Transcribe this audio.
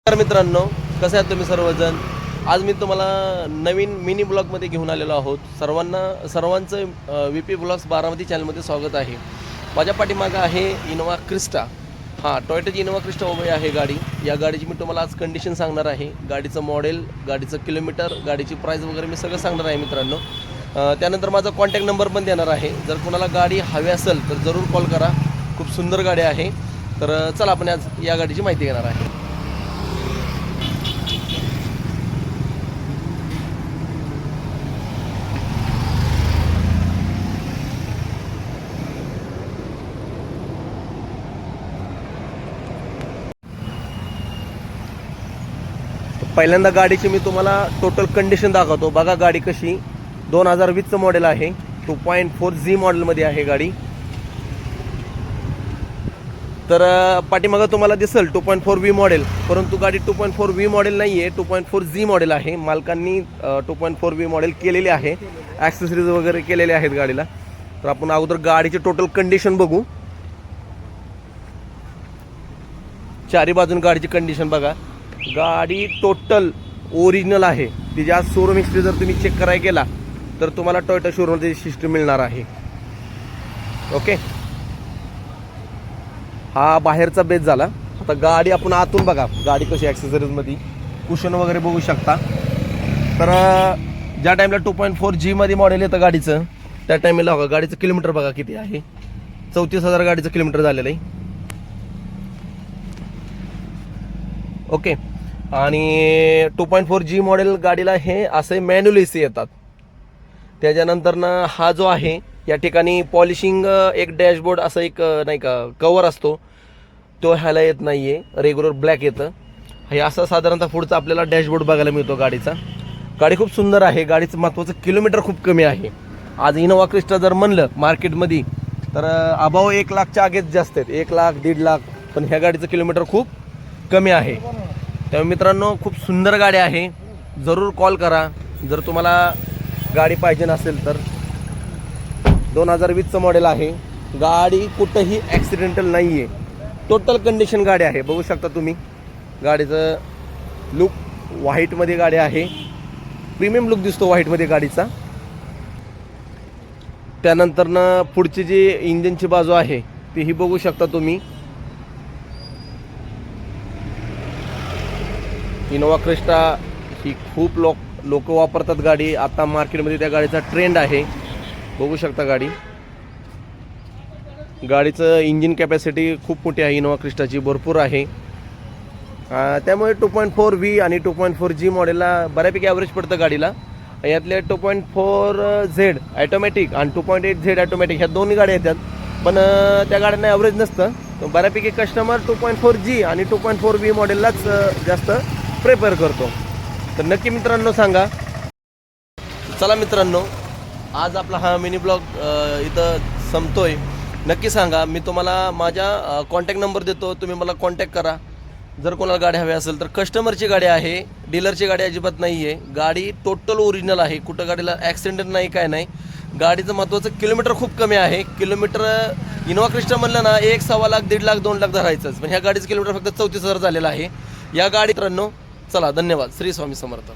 नमस्कार मित्रांनो, कसे आहात तुम्ही सर्वजण? आज मी तुम्हाला नवीन मिनी ब्लॉगमध्ये घेऊन आलेलो आहोत. सर्वांचं व्ही पी ब्लॉग्स बारामती चॅनलमध्ये स्वागत आहे. माझ्या पाठीमागं आहे इनोवा क्रिस्टा. टोयोटाची इनोवा क्रिस्टा उभी आहे गाडी. या गाडीची मी तुम्हाला आज कंडिशन सांगणार आहे. गाडीचं मॉडेल, गाडीचं किलोमीटर, गाडीची प्राईस वगैरे मी सगळं सांगणार आहे मित्रांनो. त्यानंतर माझा कॉन्टॅक्ट नंबर पण देणार आहे. जर कोणाला गाडी हवी असेल तर जरूर कॉल करा. खूप सुंदर गाडी आहे. तर चला आपण आज या गाडीची माहिती घेणार आहे. पहिल्यांदा गाडीची मी तुम्हाला टोटल कंडिशन दाखवतो. बघा गाडी कशी 2020चं मॉडेल आहे. 2.4G मॉडेलमध्ये आहे गाडी. तर पाठीमागं तुम्हाला दिसेल 2.4V मॉडेल, परंतु गाडी 2.4V मॉडेल नाही आहे, 2.4G मॉडेल आहे. मालकांनी 2.4V मॉडेल केलेली आहे. ॲक्सेसरीज वगैरे केलेले आहेत गाडीला. तर आपण अगोदर गाडीची टोटल कंडिशन बघू. चारी बाजून गाडीची कंडिशन बघा. गाडी टोटल ओरिजिनल आहे. तिच्या शोरूम हिस्ट्री जर तुम्ही चेक करायला गेला तर तुम्हाला टोयोटा शोरूममध्ये हिस्ट्री मिळणार आहे. ओके, हा बाहेरचा बेस झाला. आता गाडी आपण आतून बघा. गाडी कशी ॲक्सेसरीजमध्ये कुशन वगैरे बघू शकता. तर ज्या टाईमला 2.4G मध्ये मॉडेल येतं गाडीचं, त्या टाईमला बघा गाडीचं किलोमीटर बघा किती आहे. 34,000 गाडीचं किलोमीटर झालेलं आहे. ओके, आणि 2.4G मॉडेल गाडीला हे असे मॅन्युअल एसी येतात. त्याच्यानंतर हा जो आहे या ठिकाणी पॉलिशिंग एक डॅशबोर्ड असं एक नाही का कवर असतो, तो ह्याला येत नाही आहे. रेग्युलर ब्लॅक येतं. हे असं साधारणतः पुढचा आपल्याला डॅशबोर्ड बघायला मिळतो गाडीचा. गाडी खूप सुंदर आहे. गाडीचं महत्त्वाचं किलोमीटर खूप कमी आहे. आज इनोवा क्रिस्टा जर म्हणलं मार्केटमध्ये तर अबाव 1 लाखच्या आगेच जास्त आहेत. 1 लाख 1.5 लाख, पण ह्या गाडीचं किलोमीटर खूप कमी आहे. त्यामुळे मित्रांनो खूप सुंदर गाडी आहे. जरूर कॉल करा जर तुम्हाला गाडी पाहिजे नसेल तर. 2020चं मॉडेल आहे. गाडी कुठंही ॲक्सिडेंटल नाही आहे. टोटल कंडिशन गाडी आहे. बघू शकता तुम्ही. गाडीचं लुक व्हाईटमध्ये गाडी आहे. प्रीमियम लुक दिसतो व्हाईटमध्ये गाडीचा. त्यानंतरनं पुढची जी इंजिनची बाजू आहे तीही बघू शकता तुम्ही. इनोवा क्रिस्टा ही खूप लोक वापरतात गाडी. आता मार्केटमध्ये त्या गाडीचा ट्रेंड आहे. बघू शकता गाडीचं इंजिन कॅपॅसिटी खूप मोठी आहे. इनोवा क्रिस्टाची भरपूर आहे. त्यामुळे 2.4V आणि 2.4G मॉडेलला बऱ्यापैकी ॲव्हरेज पडतं गाडीला. यातले 2.4Z ॲटोमॅटिक आणि 2.8Z ॲटोमॅटिक ह्या दोन्ही गाड्या येतात, पण त्या गाड्यांना ॲव्हरेज नसतं. बऱ्यापैकी कस्टमर 2.4G आणि 2.4V मॉडेललाच जास्त प्रेफर करतो. तर नक्की मित्रांनो सांगा. चला मित्रांनो, आज आपला हा मिनी ब्लॉग इथं संपतोय. नक्की सांगा. मी तुम्हाला माझ्या कॉन्टॅक्ट नंबर देतो. तुम्ही मला कॉन्टॅक्ट करा जर कोणाला गाडी हवी असेल तर. कस्टमरची गाडी आहे, डीलरची गाडी अजिबात नाही आहे. गाडी टोटल ओरिजिनल आहे. कुठं गाडीला ॲक्सिडेंट नाही, काय नाही. गाडीचं महत्त्वाचं किलोमीटर खूप कमी आहे. किलोमीटर इनोवा क्रिस्टा म्हणलं ना 1, 1.25 लाख, 1.5 लाख, 2 लाख धरायचंच, पण ह्या गाडीचं किलोमीटर फक्त 34,000 झालेलं आहे. या गाडी मित्रांनो चला, धन्यवाद. श्री स्वामी समर्थ.